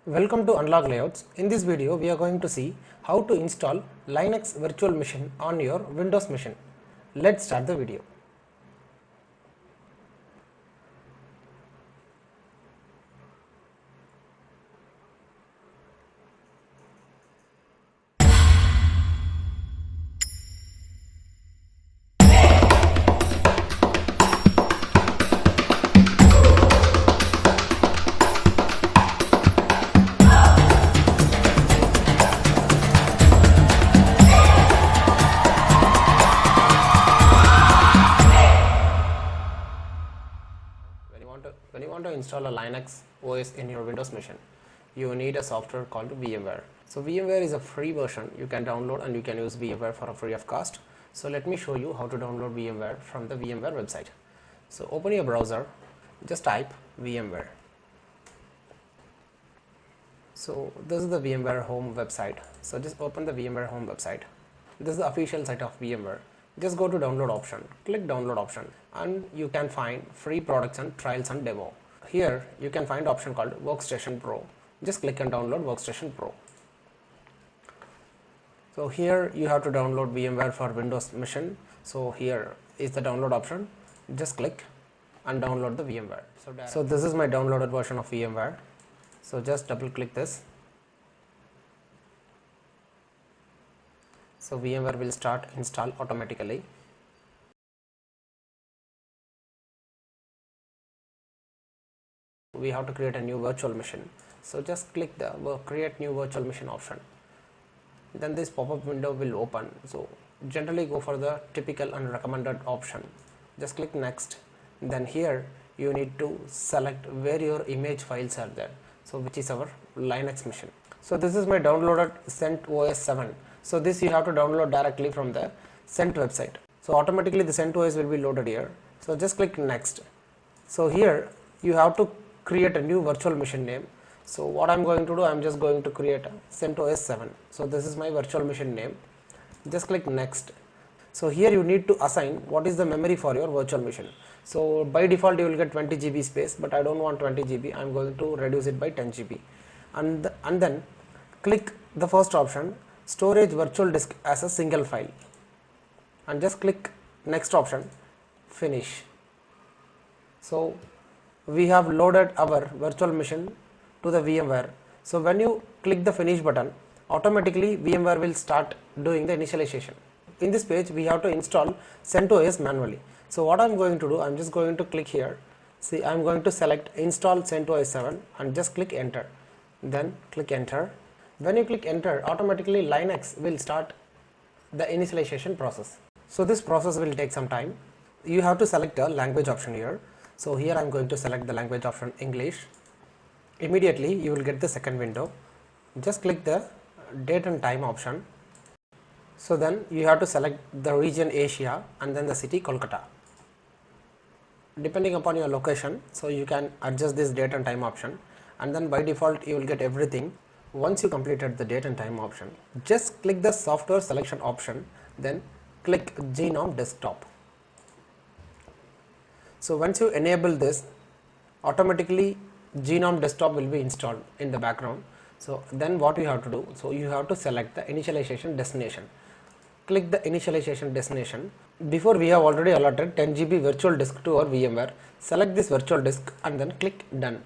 Welcome to Unlock Layouts. In this video, we are going to see how to install Linux virtual machine on your Windows machine. Let's start the video. When you want to install a Linux OS in your Windows machine, you need a software called VMware. So VMware is a free version you can download and you can use VMware for a free of cost. So let me show you how to download VMware from the VMware website. So open your browser, just type VMware. So this is the VMware home website. So just open the VMware home website. This is the official site of VMware. Just go to download option, click download option, and you can find free products and trials and demo. Here you can find option called Workstation Pro. Just click and download Workstation Pro. So here you have to download VMware for Windows machine. So here is the download option. Just click and download the VMware. So this is my downloaded version of VMware. So just double click this. So VMware will start install automatically. We have to create a new virtual machine. So just click the create new virtual machine option. Then this pop-up window will open. So generally go for the typical and recommended option. Just click next. Then here you need to select where your image files are there. So which is our Linux machine. So this is my downloaded CentOS 7. So this you have to download directly from the Cent website. So automatically the CentOS will be loaded here. So just click next. So here you have to create a new virtual machine name. So what I'm going to do, I'm just going to create a CentOS 7. So this is my virtual machine name. Just click next. So here you need to assign what is the memory for your virtual machine. So by default you will get 20 GB space, but I don't want 20 GB. I'm going to reduce it by 10 GB. And then click the first option, storage virtual disk as a single file, and just click next option, finish. So we have loaded our virtual machine to the VMware. So when you click the finish button, automatically VMware will start doing the initialization. In this page we have to install CentOS manually. So what I'm going to do, I'm just going to click here. See, I'm going to select install CentOS 7 and just click enter. Then click enter. When you click enter, automatically Linux will start the initialization process. So this process will take some time. You have to select a language option here. So here I'm going to select the language option English. Immediately you will get the second window. Just click the date and time option. So then you have to select the region Asia and then the city Kolkata. Depending upon your location, so you can adjust this date and time option, and then by default you will get everything. Once you completed the date and time option, just click the software selection option, then click GNOME desktop. So once you enable this, automatically GNOME desktop will be installed in the background. So then what you have to do, so you have to select the initialization destination. Click the initialization destination. Before we have already allotted 10 GB virtual disk to our VMware. Select this virtual disk and then click done.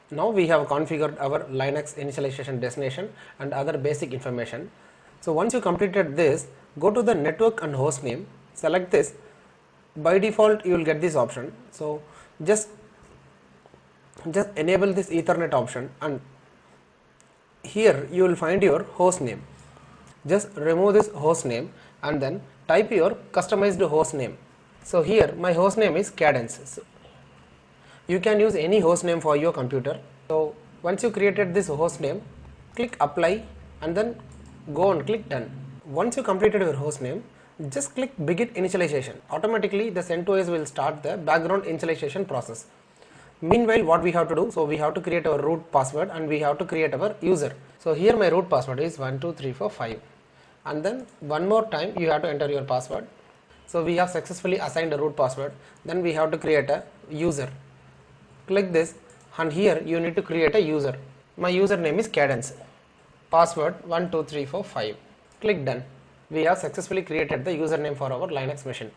Now we have configured our Linux initialization destination and other basic information. So once you completed this, go to the network and host name, select this. By default you will get this option. So just enable this Ethernet option, and here you will find your host name. Just remove this host name and then type your customized host name. So here my host name is Cadence. So you can use any host name for your computer. So once you created this host name, click apply and then go and click done. Once you completed your host name, just click begin initialization. Automatically the CentOS will start the background initialization process. Meanwhile what we have to do, so we have to create our root password and we have to create our user. So here my root password is 12345, and then one more time you have to enter your password. So we have successfully assigned a root password. Then we have to create a user. Click this and here you need to create a user. My username is Cadence, password 12345. Click done. We have successfully created the username for our Linux machine.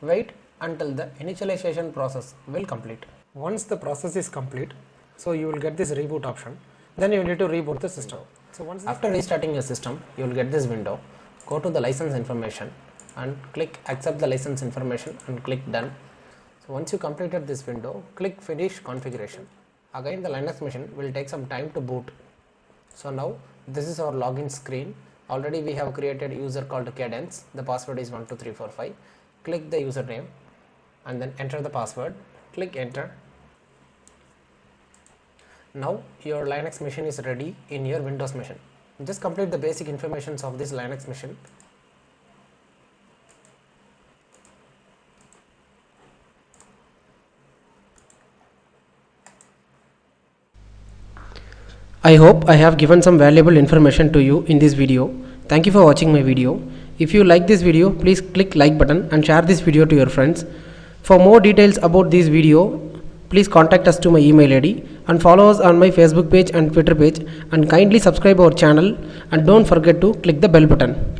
Wait until the initialization process will complete. Once the process is complete, so you will get this reboot option, then you need to reboot the system. So once after restarting your system, you will get this window. Go to the license information and click accept the license information and click done. So once you completed this window, click finish configuration. Again the Linux machine will take some time to boot. So now this is our login screen. Already we have created user called Cadence. The password is 12345. Click the username and then enter the password. Click enter. Now your Linux machine is ready in your Windows machine. Just complete the basic informations of this Linux machine. I hope I have given some valuable information to you in this video. Thank you for watching my video. If you like this video, please click like button and share this video to your friends. For more details about this video, please contact us to my email ID and follow us on my Facebook page and Twitter page, and kindly subscribe our channel and don't forget to click the bell button.